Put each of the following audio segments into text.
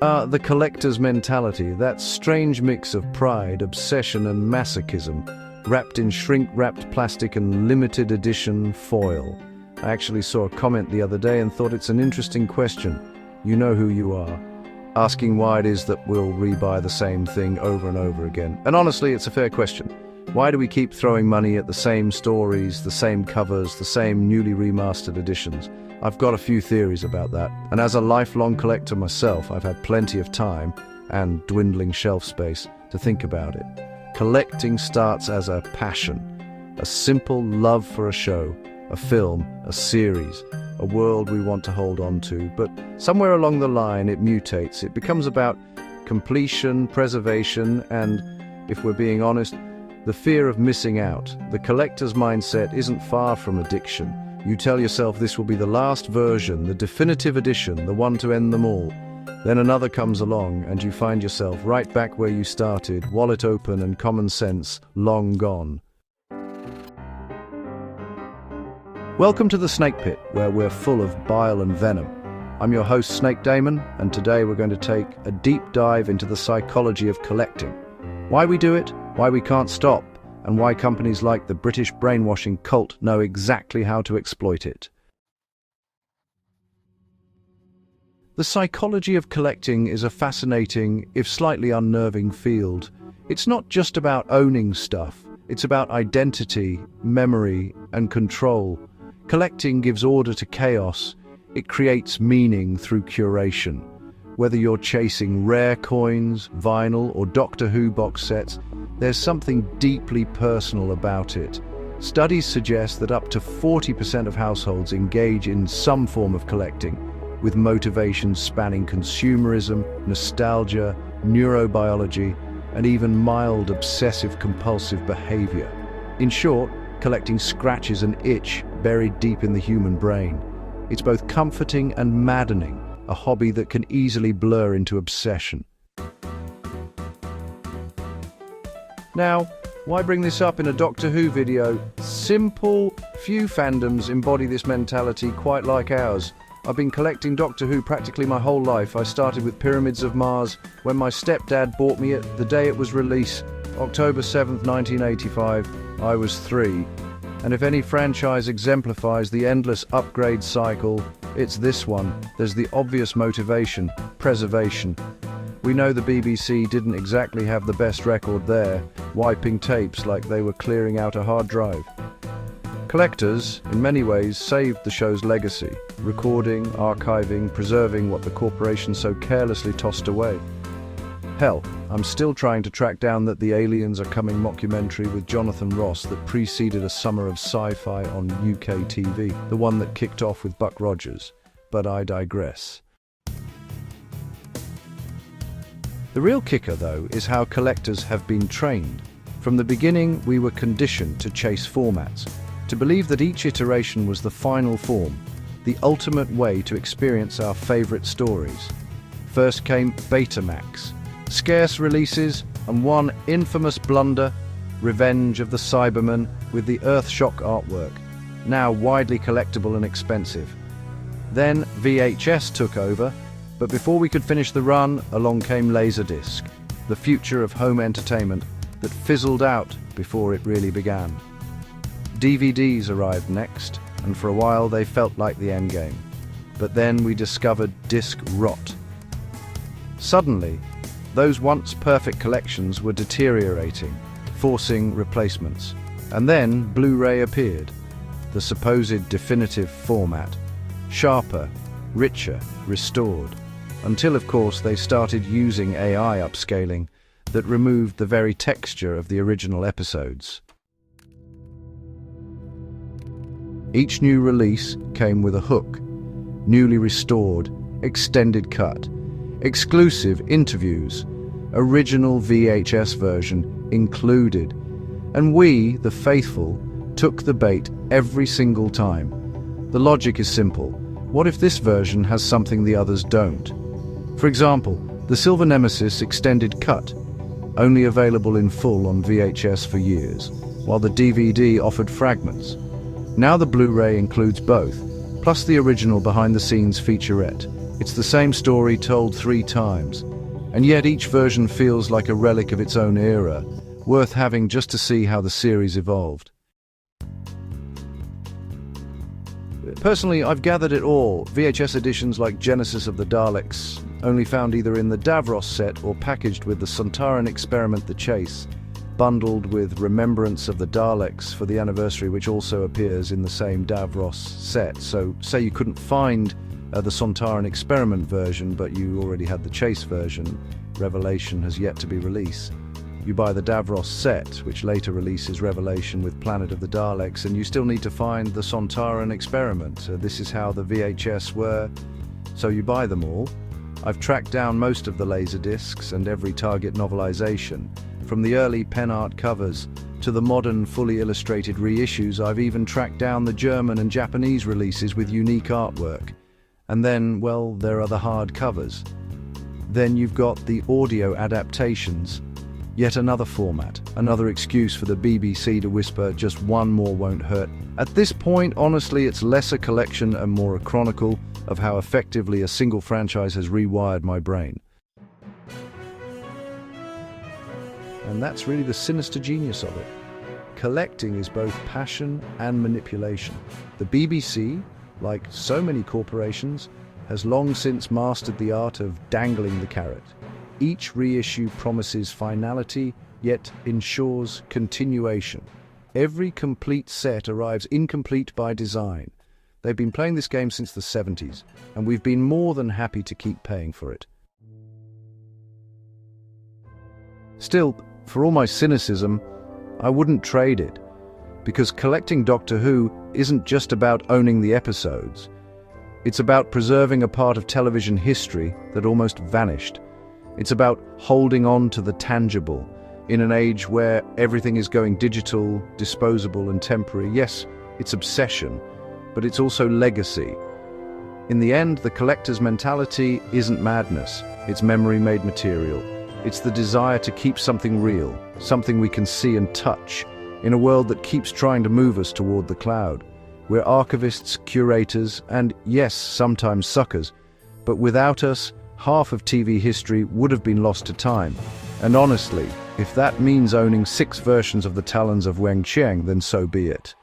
The collector's mentality, that strange mix of pride, obsession and masochism, wrapped in shrink-wrapped plastic and limited edition foil. I actually saw a comment the other day and thought it's an interesting question. You know who you are. Asking why it is that we'll rebuy the same thing over and over again. And honestly, it's a fair question. Why do we keep throwing money at the same stories, the same covers, the same newly remastered editions? I've got a few theories about that. And as a lifelong collector myself, I've had plenty of time and dwindling shelf space to think about it. Collecting starts as a passion, a simple love for a show, a film, a series, a world we want to hold on to. But somewhere along the line, it mutates. It becomes about completion, preservation, and, if we're being honest, the fear of missing out. The collector's mindset isn't far from addiction. You tell yourself this will be the last version, the definitive edition, the one to end them all. Then another comes along and you find yourself right back where you started, wallet open and common sense long gone. Welcome to the Snake Pit, where we're full of bile and venom. I'm your host, Snake Daemon, and today we're going to take a deep dive into the psychology of collecting. Why we do it, why we can't stop, and why companies like the British brainwashing cult know exactly how to exploit it. The psychology of collecting is a fascinating, if slightly unnerving field. It's not just about owning stuff, it's about identity, memory, and control. Collecting gives order to chaos. It creates meaning through curation. Whether you're chasing rare coins, vinyl, or Doctor Who box sets, there's something deeply personal about it. Studies suggest that up to 40% of households engage in some form of collecting, with motivations spanning consumerism, nostalgia, neurobiology, and even mild obsessive-compulsive behavior. In short, collecting scratches an itch buried deep in the human brain. It's both comforting and maddening, a hobby that can easily blur into obsession. Now, why bring this up in a Doctor Who video? Simple, few fandoms embody this mentality quite like ours. I've been collecting Doctor Who practically my whole life. I started with Pyramids of Mars when my stepdad bought me it the day it was released, October 7th, 1985. I was 3. And if any franchise exemplifies the endless upgrade cycle, it's this one. There's the obvious motivation, preservation. We know the BBC didn't exactly have the best record there, wiping tapes like they were clearing out a hard drive. Collectors, in many ways, saved the show's legacy, recording, archiving, preserving what the corporation so carelessly tossed away. Hell, I'm still trying to track down that The Aliens Are Coming mockumentary with Jonathan Ross that preceded a summer of sci-fi on UK TV, the one that kicked off with Buck Rogers. But I digress. The real kicker, though, is how collectors have been trained. From the beginning, we were conditioned to chase formats, to believe that each iteration was the final form, the ultimate way to experience our favorite stories. First came Betamax, scarce releases, and one infamous blunder, Revenge of the Cybermen with the Earthshock artwork, now widely collectible and expensive. Then VHS took over, but before we could finish the run, along came Laserdisc, the future of home entertainment that fizzled out before it really began. DVDs arrived next, and for a while they felt like the endgame. But then we discovered disc rot. Suddenly, those once perfect collections were deteriorating, forcing replacements. And then Blu-ray appeared, the supposed definitive format, sharper, richer, restored, until of course they started using AI upscaling that removed the very texture of the original episodes. Each new release came with a hook, newly restored, extended cut, exclusive interviews, original VHS version included, and we, the faithful, took the bait every single time. The logic is simple. What if this version has something the others don't? For example, the Silver Nemesis extended cut, only available in full on VHS for years, while the DVD offered fragments. Now the Blu-ray includes both, plus the original behind-the-scenes featurette. It's the same story told 3 times, and yet each version feels like a relic of its own era, worth having just to see how the series evolved. Personally, I've gathered it all. VHS editions like Genesis of the Daleks, only found either in the Davros set or packaged with the Sontaran Experiment: The Chase, bundled with Remembrance of the Daleks for the anniversary, which also appears in the same Davros set. So say you couldn't find the Sontaran Experiment version, but you already had the Chase version. Revelation has yet to be released. You buy the Davros set, which later releases Revelation with Planet of the Daleks, and you still need to find the Sontaran Experiment. This is how the VHS were, so you buy them all. I've tracked down most of the Laserdiscs and every Target novelization. From the early pen art covers to the modern, fully illustrated reissues, I've even tracked down the German and Japanese releases with unique artwork. And then, well, there are the hard covers. Then you've got the audio adaptations. Yet another format, another excuse for the BBC to whisper just one more won't hurt. At this point, honestly, it's less a collection and more a chronicle of how effectively a single franchise has rewired my brain. And that's really the sinister genius of it. Collecting is both passion and manipulation. The BBC, like so many corporations, has long since mastered the art of dangling the carrot. Each reissue promises finality, yet ensures continuation. Every complete set arrives incomplete by design. They've been playing this game since the 70s, and we've been more than happy to keep paying for it. Still, for all my cynicism, I wouldn't trade it, because collecting Doctor Who isn't just about owning the episodes. It's about preserving a part of television history that almost vanished. It's about holding on to the tangible in an age where everything is going digital, disposable and temporary. Yes, it's obsession, but it's also legacy. In the end, the collector's mentality isn't madness, it's memory-made material. It's the desire to keep something real, something we can see and touch, in a world that keeps trying to move us toward the cloud. We're archivists, curators, and yes, sometimes suckers, but without us, half of TV history would have been lost to time. And honestly, if that means owning 6 versions of the Talons of Weng-Chiang, then so be it.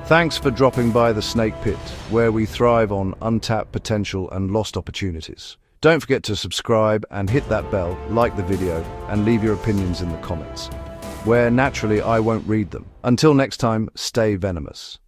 Thanks for dropping by the Snake Pit, where we thrive on untapped potential and lost opportunities. Don't forget to subscribe and hit that bell, like the video, and leave your opinions in the comments, where naturally I won't read them. Until next time, stay venomous.